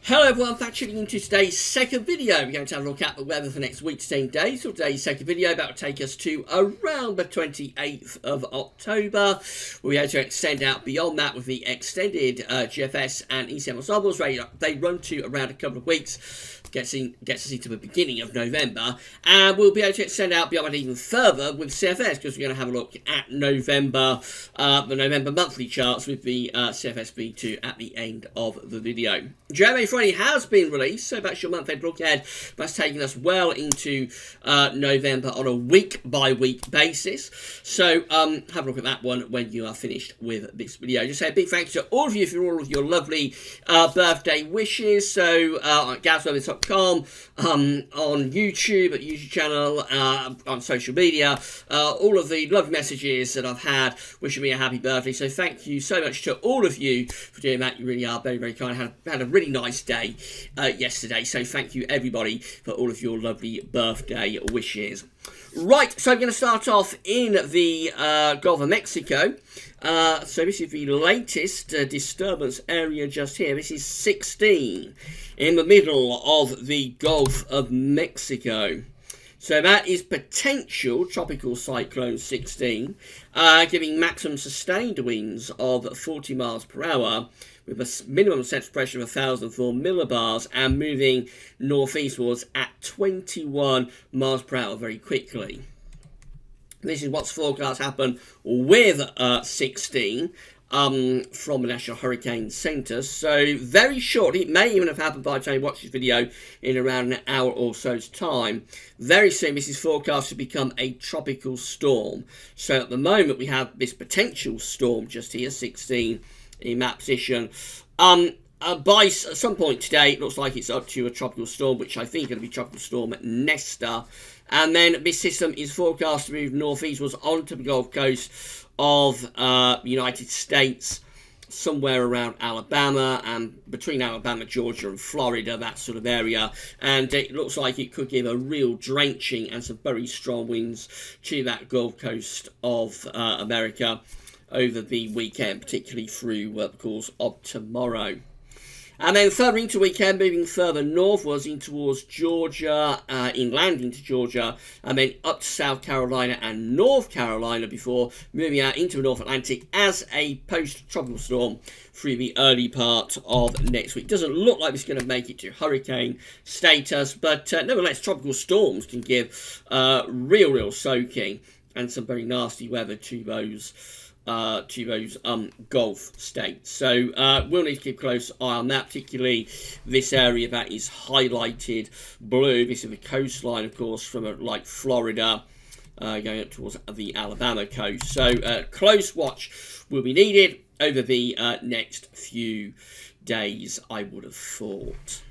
Hello everyone, thanks for tuning into today's second video. We're going to have a look at the weather for next week's 10 days. So today's second video about to take us to around the 28th of October. We're going to extend out beyond that with the extended GFS and ECM ensembles. They run to around a couple of weeks. Gets us into the beginning of November, and we'll be able to extend out beyond that even further with CFS, because we're going to have a look at November, the November monthly charts with the CFS V2 at the end of the video. JMA Friday has been released, so that's your month-end look ahead. That's taking us well into November on a week-by-week basis. So have a look at that one when you are finished with this video. Just say a big thanks to all of you for all of your lovely birthday wishes. So at GavsWeather.com, on YouTube, at YouTube channel, on social media, all of the lovely messages that I've had wishing me a happy birthday. So thank you so much to all of you for doing that. You really are very, very kind. I had a really nice day yesterday. So thank you everybody for all of your lovely birthday wishes. Right, so I'm going to start off in the Gulf of Mexico. So this is the latest disturbance area just here. This is 16 in the middle of the Gulf of Mexico. So that is potential tropical cyclone 16, giving maximum sustained winds of 40 miles per hour with a minimum central pressure of 1,004 millibars and moving northeastwards at 21 miles per hour very quickly. This is what's forecast to happen with 16 from the National Hurricane Center. So very short. It may even have happened by the time you watch this video in around an hour or so's time. Very soon this is forecast to become a tropical storm. So at the moment we have this potential storm just here, 16 in that position. By some point today, it looks like it's up to a tropical storm, which I think is going to be Tropical Storm Nestor. And then this system is forecast to move northeastwards onto the Gulf Coast of the United States, somewhere around Alabama and between Alabama, Georgia and Florida, that sort of area. And it looks like it could give a real drenching and some very strong winds to that Gulf Coast of America over the weekend, particularly through the course of tomorrow. And then further into the weekend, moving further northwards in towards Georgia, inland into Georgia, and then up to South Carolina and North Carolina before moving out into the North Atlantic as a post-tropical storm through the early part of next week. Doesn't look like it's going to make it to hurricane status, but nevertheless, tropical storms can give real soaking and some very nasty weather to those Gulf states. So we'll need to keep a close eye on that, particularly this area that is highlighted blue. This is the coastline, of course, from like Florida going up towards the Alabama coast. So close watch will be needed over the next few days, I would have thought.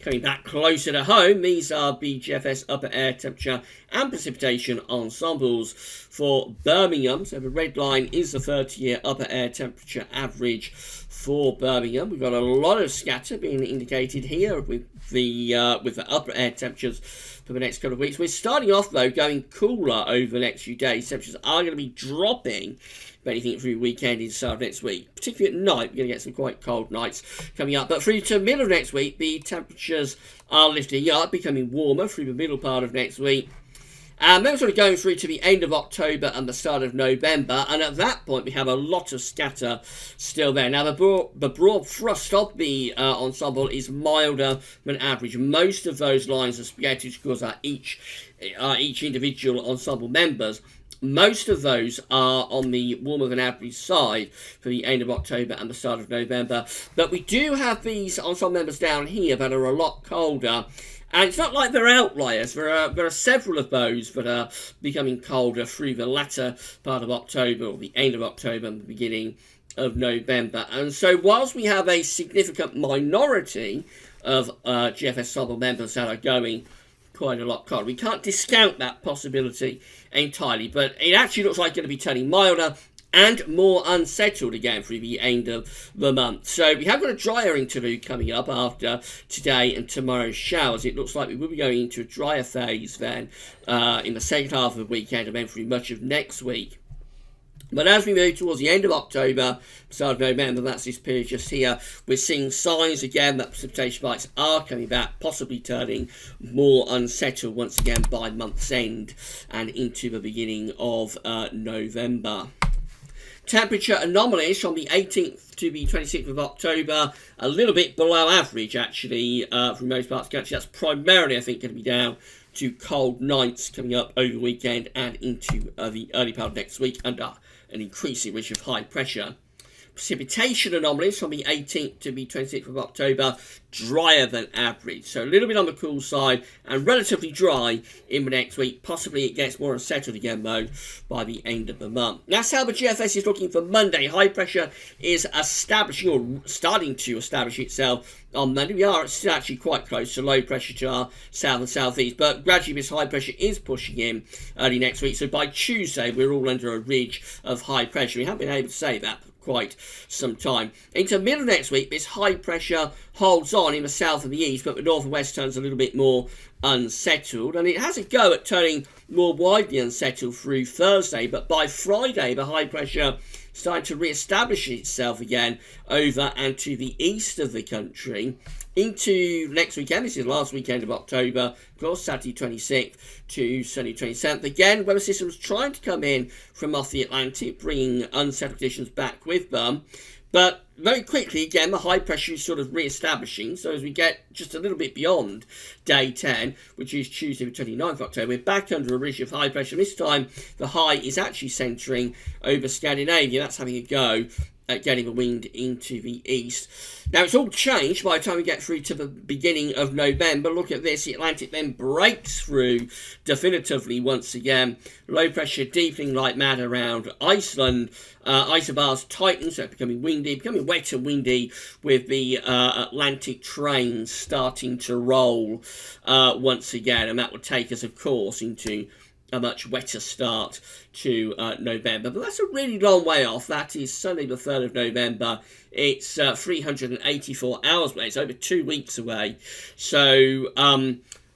Coming back closer to home, these are BGFS upper air temperature and precipitation ensembles for Birmingham. So the red line is the 30-year upper air temperature average for Birmingham. We've got a lot of scatter being indicated here with the upper air temperatures for the next couple of weeks. We're starting off, though, going cooler over the next few days. Temperatures are going to be dropping, if anything, through weekend into start of next week. Particularly at night, we're going to get some quite cold nights coming up. But through to the middle of next week, the temperatures are lifting up, becoming warmer through the middle part of next week. And then we're sort of going through to the end of October and the start of November. And at that point, we have a lot of scatter still there. Now, the broad thrust of the ensemble is milder than average. Most of those lines are spaghetti, because each individual ensemble members. Most of those are on the warmer than average side for the end of October and the start of November. But we do have these ensemble members down here that are a lot colder. And it's not like they're outliers. There are several of those that are becoming colder through the latter part of October, or the end of October and the beginning of November. And so whilst we have a significant minority of GFS ensemble members that are going quite a lot colder, we can't discount that possibility entirely, but it actually looks like it's going to be turning milder and more unsettled again through the end of the month. So we have got a drier interlude coming up after today and tomorrow's showers. It looks like we will be going into a drier phase then in the second half of the weekend and then through much of next week. But as we move towards the end of October, start of November, that's this period just here, we're seeing signs again that precipitation spikes are coming back, possibly turning more unsettled once again by month's end and into the beginning of November. Temperature anomalies from the 18th to the 26th of October, a little bit below average actually for most parts of the country. That's primarily, I think, going to be down to cold nights coming up over the weekend and into the early part of next week under an increasing risk of high pressure. Precipitation anomalies from the 18th to the 26th of October, drier than average. So a little bit on the cool side and relatively dry in the next week. Possibly it gets more unsettled again though by the end of the month. That's how the GFS is looking for Monday. High pressure is establishing or starting to establish itself on Monday. We are still actually quite close to low pressure to our south and southeast, but gradually this high pressure is pushing in early next week. So by Tuesday we're all under a ridge of high pressure. We haven't been able to say that quite some time. Into the middle of next week, this high pressure holds on in the south and the east, but the north and west turns a little bit more unsettled, and it has a go at turning more widely unsettled through Thursday, but by Friday the high pressure starting to re-establish itself again over and to the east of the country into next weekend. This is the last weekend of October, of course, Saturday 26th to Sunday 27th. Again, weather systems trying to come in from off the Atlantic, bringing unsettled conditions back with them. But very quickly, again, the high pressure is sort of re-establishing. So as we get just a little bit beyond day 10, which is Tuesday the 29th of October, we're back under a ridge of high pressure. This time, the high is actually centering over Scandinavia. That's having a go at getting the wind into the east. Now, it's all changed by the time we get through to the beginning of November. Look at this. The Atlantic then breaks through definitively once again. Low pressure deepening like mad around Iceland. Isobars tighten, so it's becoming windy, becoming wet and windy with the Atlantic trains starting to roll once again. And that will take us, of course, into a much wetter start to November. But that's a really long way off. That is Sunday the 3rd of November. It's 384 hours away. It's over 2 weeks away. So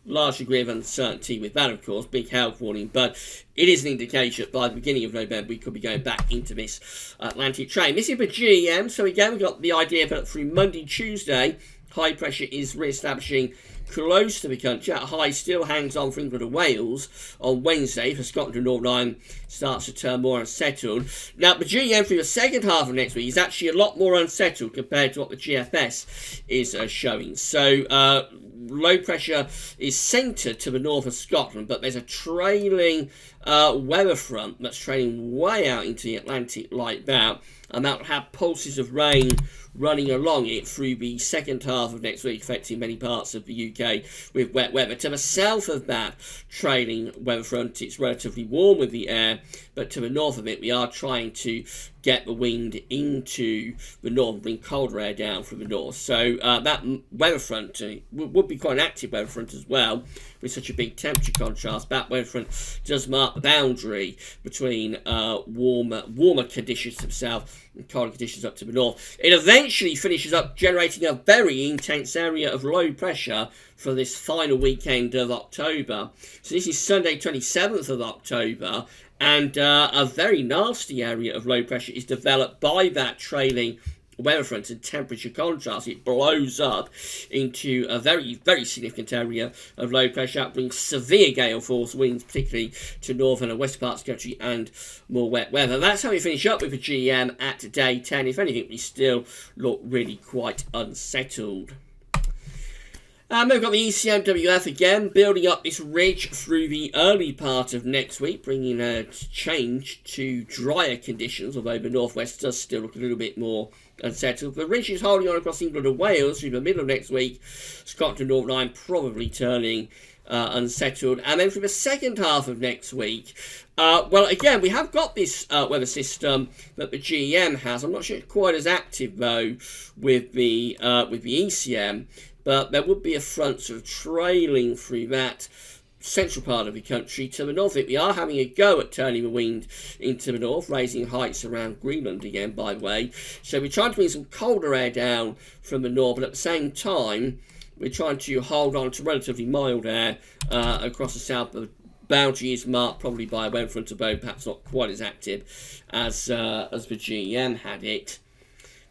large degree of uncertainty with that, of course. Big health warning. But it is an indication that by the beginning of November we could be going back into this Atlantic train. This is the GEM. So again, we've got the idea that through Monday, Tuesday, high pressure is re-establishing close to the country. That high still hangs on for England and Wales on Wednesday for Scotland and Northern Ireland starts to turn more unsettled. Now, the GEM through the second half of next week is actually a lot more unsettled compared to what the GFS is showing. So, low pressure is centred to the north of Scotland, but there's a trailing weather front that's trailing way out into the Atlantic like that, and that will have pulses of rain running along it through the second half of next week, affecting many parts of the UK with wet weather. To the south of that trailing weather front, it's relatively warm with the air, but to the north of it, we are trying to get the wind into the north and bring colder air down from the north. So that weather front would be quite an active weather front as well, with such a big temperature contrast. That weather front does mark the boundary between warmer conditions to the south and colder conditions up to the north. It eventually finishes up generating a very intense area of low pressure for this final weekend of October. So this is Sunday 27th of October, and a very nasty area of low pressure is developed by that trailing weather front and temperature contrast. It blows up into a very, very significant area of low pressure. That brings severe gale force winds, particularly to northern and western parts of the country, and more wet weather. That's how we finish up with the GEM at day 10. If anything, we still look really quite unsettled. We've got the ECMWF again, building up this ridge through the early part of next week, bringing a change to drier conditions, although the northwest does still look a little bit more unsettled. The ridge is holding on across England and Wales through the middle of next week. Scotland and Northern Ireland probably turning unsettled. And then for the second half of next week, well, again, we have got this weather system that the GEM has. I'm not sure it's quite as active, though, with the ECM. But there would be a front sort of trailing through that central part of the country to the north of it. We are having a go at turning the wind into the north, raising heights around Greenland again, by the way. So we're trying to bring some colder air down from the north, but at the same time, we're trying to hold on to relatively mild air across the south of boundary is marked probably by a wind front above, perhaps not quite as active as the GEM had it.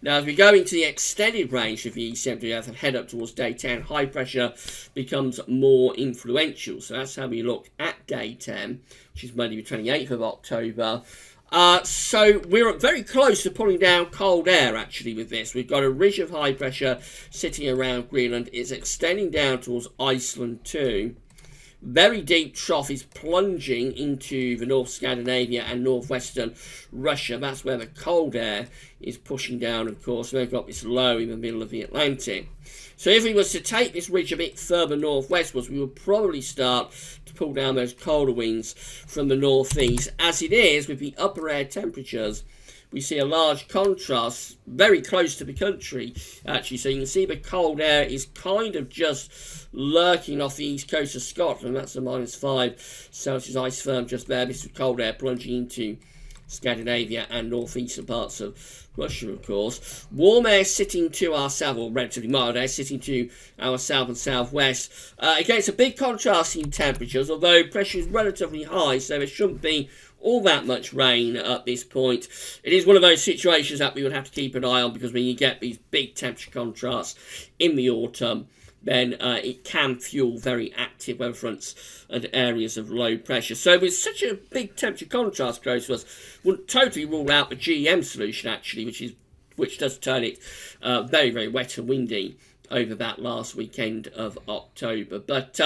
Now, as we go into the extended range of the ECMWF and head up towards day 10, high pressure becomes more influential. So that's how we look at day 10, which is Monday the 28th of October. So we're very close to pulling down cold air, actually, with this. We've got a ridge of high pressure sitting around Greenland. It's extending down towards Iceland too. Very deep trough is plunging into the North Scandinavia and northwestern Russia. That's where the cold air is pushing down, of course. We've got this low in the middle of the Atlantic. So if we was to take this ridge a bit further northwestwards, we would probably start to pull down those colder winds from the northeast. As it is, with the upper air temperatures, we see a large contrast very close to the country, actually. So you can see the cold air is kind of just lurking off the east coast of Scotland. That's a -5 Celsius ice firm just there. This is cold air plunging into Scandinavia and northeastern parts of Russia, of course. Warm air sitting to our south, or relatively mild air sitting to our south and southwest. Again, it's a big contrast in temperatures, although pressure is relatively high, so there shouldn't be all that much rain at this point. It is one of those situations that we would have to keep an eye on, because when you get these big temperature contrasts in the autumn, then it can fuel very active weather fronts and areas of low pressure. So with such a big temperature contrast close to us, wouldn't totally rule out the GEM solution, actually, which does turn it very, very wet and windy over that last weekend of October. But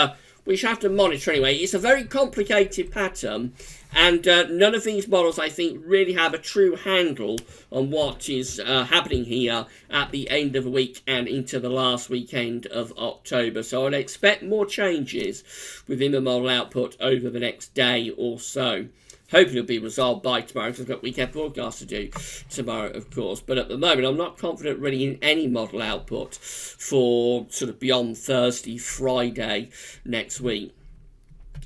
we shall have to monitor anyway. It's a very complicated pattern, and none of these models, I think, really have a true handle on what is happening here at the end of the week and into the last weekend of October. So I'd expect more changes within the model output over the next day or so. Hopefully it'll be resolved by tomorrow, because I've got weekend forecast to do tomorrow, of course. But at the moment, I'm not confident really in any model output for sort of beyond Thursday, Friday next week.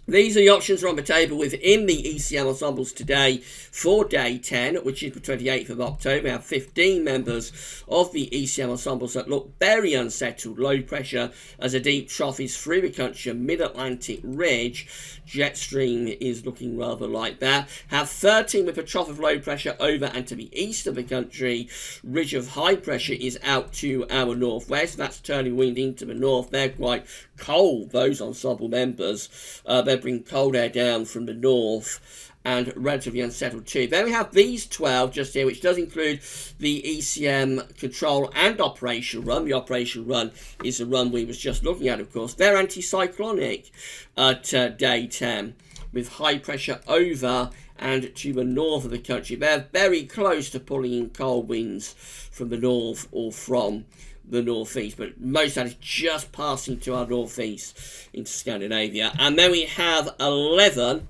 These are the options that are on the table within the ECM ensembles today for day 10, which is the 28th of October. We have 15 members of the ECM ensembles that look very unsettled. Low pressure as a deep trough is through the country, a mid-Atlantic ridge. Jet stream is looking rather like that. Have 13 with a trough of low pressure over and to the east of the country. Ridge of high pressure is out to our northwest. That's turning wind into the north. They're quite cold, those ensemble members. They bring cold air down from the north and relatively unsettled too. Then we have these 12 just here, which does include the ECM control and operational run. The operational run is the run we was just looking at, of course. They're anticyclonic at day 10, with high pressure over and to the north of the country. They're very close to pulling in cold winds from the north or from the northeast, but most of that is just passing to our northeast into Scandinavia. And then we have 11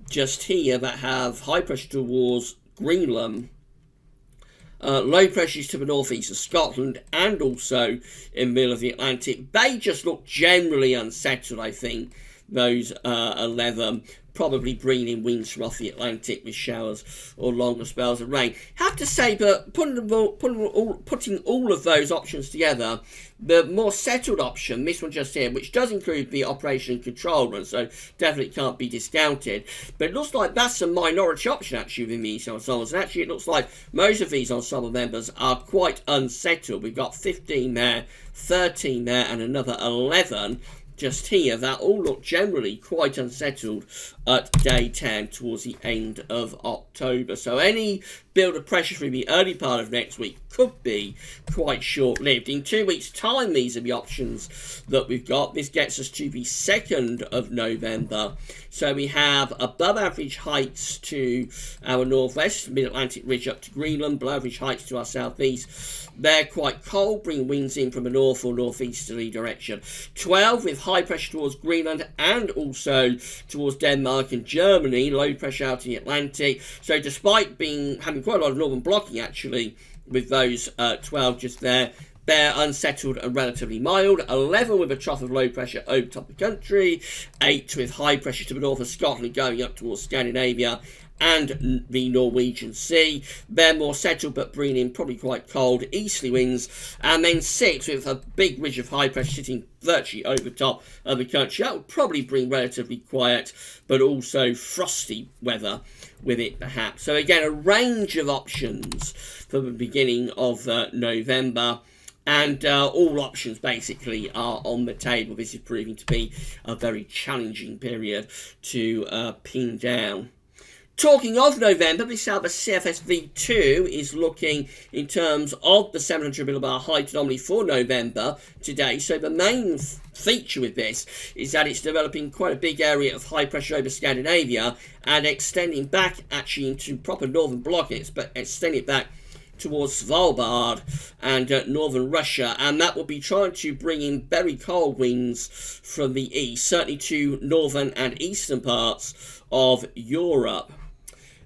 just here that have high pressure towards Greenland, low pressures to the northeast of Scotland, and also in the middle of the Atlantic. They just look generally unsettled, I think, those 11. Probably bringing in winds from off the Atlantic with showers or longer spells of rain. Have to say, but putting all of those options together, the more settled option, this one just here, which does include the operation and control run, so definitely can't be discounted. But it looks like that's a minority option actually within these ensembles. And actually it looks like most of these ensemble members are quite unsettled. We've got 15 there, 13 there, and another 11 just here that all look generally quite unsettled at day 10 towards the end of October. So any build of pressure through the early part of next week could be quite short-lived. In 2 weeks' time, these are the options that we've got. This gets us to the 2nd of November. So we have above average heights to our northwest, mid-Atlantic ridge up to Greenland, below average heights to our southeast. They're quite cold, bringing winds in from a north or northeasterly direction. 12 with high pressure towards Greenland and also towards Denmark and Germany, low pressure out in the Atlantic. So despite having quite a lot of northern blocking actually with those 12 just there, they're unsettled and relatively mild. 11 with a trough of low pressure over top of the country. 8 with high pressure to the north of Scotland going up towards Scandinavia and the Norwegian Sea. They're more settled but bringing in probably quite cold easterly winds. And then 6 with a big ridge of high pressure sitting virtually over the top of the country. That will probably bring relatively quiet but also frosty weather with it perhaps. So again, a range of options for the beginning of November. And all options basically are on the table. This is proving to be a very challenging period to pin down. Talking of November, this is how the CFS V2 is looking in terms of the 700 millibar height anomaly for November today. So the main feature with this is that it's developing quite a big area of high pressure over Scandinavia and extending back actually into proper northern blockets, but extending it back towards Svalbard and northern Russia, and that will be trying to bring in very cold winds from the east, certainly to northern and eastern parts of Europe.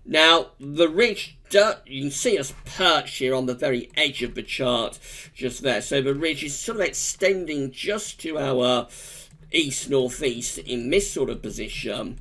Now, the ridge, you can see us perched here on the very edge of the chart just there. So the ridge is sort of extending just to our east-northeast in this sort of position.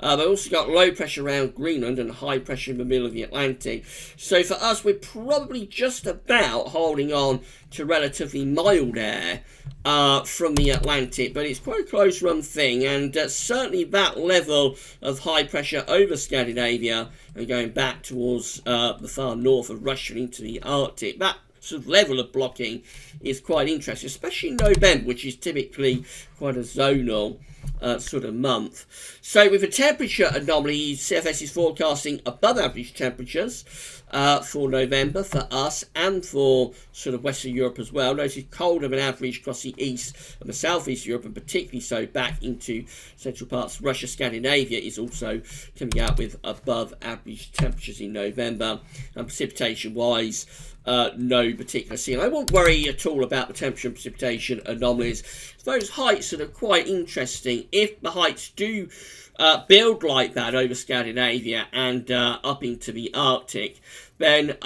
They've also got low pressure around Greenland and high pressure in the middle of the Atlantic. So for us, we're probably just about holding on to relatively mild air from the Atlantic, but it's quite a close run thing, and certainly that level of high pressure over Scandinavia and going back towards the far north of Russia into the Arctic, that sort of level of blocking is quite interesting, especially in November, which is typically quite a zonal sort of month. So with the temperature anomaly, CFS is forecasting above average temperatures for November for us and for sort of Western Europe as well. Notice colder than average across the east and the southeast Europe, and particularly so back into central parts of Russia. Scandinavia is also coming out with above average temperatures in November. And precipitation wise, no particular scene. I won't worry at all about the temperature and precipitation anomalies. Those heights that are quite interesting. If the heights do build like that over Scandinavia and up into the Arctic, then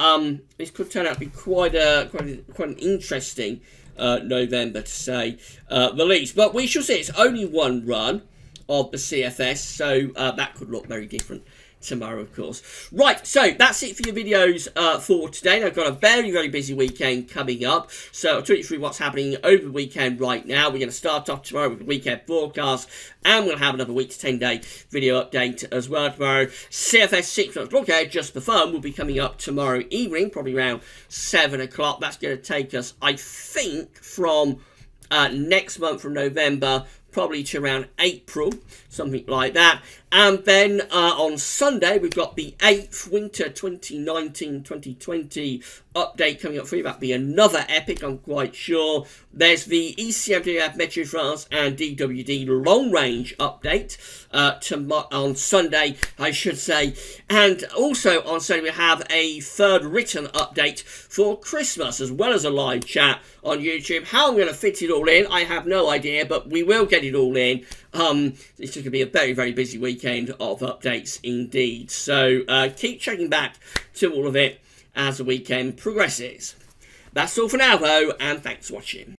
this could turn out to be quite an interesting November, to say the least. But we shall see. It's only one run of the CFS, so that could look very different tomorrow, of course. Right, so that's it for your videos for today. I've got a very, very busy weekend coming up, so I'll talk you through what's happening over the weekend right now. We're going to start off tomorrow with the weekend forecast, and we'll have another week to 10-day video update as well tomorrow. CFS 6 months look ahead just for fun will be coming up tomorrow evening, probably around 7 o'clock. That's going to take us, I think, from next month, from November, probably to around April, something like that. And then on Sunday, we've got the 8th Winter 2019-2020 update coming up for you. That'll be another epic, I'm quite sure. There's the ECMWF Meteo France and DWD long range update on Sunday, I should say. And also on Sunday, we have a third written update for Christmas, as well as a live chat on YouTube. How I'm going to fit it all in, I have no idea, but we will get it all in. It's just going to be a very, very busy weekend of updates indeed. So keep checking back to all of it as the weekend progresses. That's all for now, though, and thanks for watching.